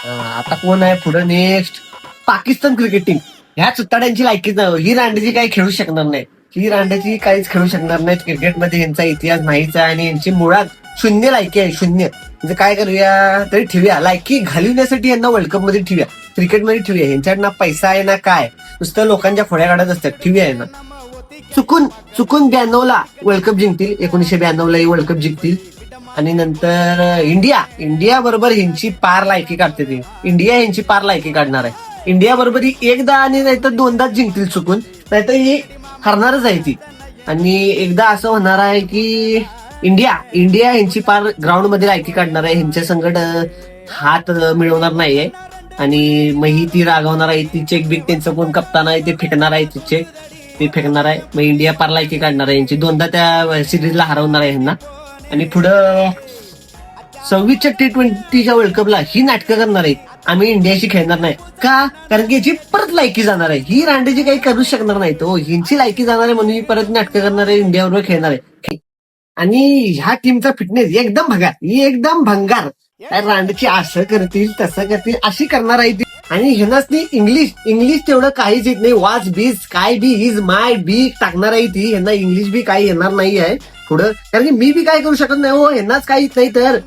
आता कोण आहे पुढे नेक्स्ट? Pakistan cricket team. ह्या चुत्ताड्यांची लायकीच नाही. ही रांडेची काही खेळू शकणार नाही. ही रांडेची काहीच खेळू शकणार नाहीत. क्रिकेटमध्ये यांचा इतिहास माहीच आहे आणि यांची मुळात शून्य लायकी आहे, शून्य. म्हणजे काय करूया तरी ठेवूया, लायकी घालवण्यासाठी यांना वर्ल्ड कप मध्ये ठेवूया, क्रिकेटमध्ये ठेवूया. यांच्याकडे ना पैसा आहे ना काय, नुसतं लोकांच्या खोड्या काढत असतात. ठेवूया यांना. चुकून चुकून 92ला वर्ल्ड कप जिंकतील, 1992ला वर्ल्ड कप जिंकतील. आणि नंतर इंडिया बरोबर ह्यांची पार लायकी काढते ती. इंडिया ह्यांची पार लायकी काढणार आहे. इंडिया बरोबर ही एकदा आणि नाहीतर दोनदाच जिंकतील चुकून, नाहीतर ही हरणारच आहे ती. आणि एकदा असं होणार आहे की इंडिया ह्यांची पार ग्राउंड मध्ये लायकी काढणार आहे. ह्यांच्या संकट हात मिळवणार नाहीये. आणि मग ही ती रागवणार आहे. ती चेक बिक त्यांचं कोण कप्तान आहे ते फेकणार आहे, तिचे ते फेकणार आहे. मग इंडिया पार लायकी काढणार आहे यांची. दोनदा त्या सिरीजला हरवणार आहे ह्यांना. आणि पुढं 26च्या T20च्या वर्ल्ड कपला ही नाटकं करणार आहेत. आम्ही इंडियाशी खेळणार नाही का, कारण की याची परत लायकी जाणार आहे. ही रांडेची काही करू शकणार नाही. तो हिंची लायकी जाणार आहे म्हणून ही परत नाटकं करणार आहे, इंडियाबरोबर खेळणार आहे. आणि ह्या टीमचा फिटनेस एकदम भंगार, ही एकदम भंगार. रांडेची असं करतील तसं करतील अशी करणार आहे ती. आणि ह्यांनाच ती इंग्लिश तेवढं काहीच येत नाही. वाच बीज काय बी इज माय बी टाकणार आहे ती. ह्यांना इंग्लिश बी काही येणार नाही आहे पुढं, कारण की मी बी काय करू शकत नाही हो, ह्यांनाच काही येत नाही तर.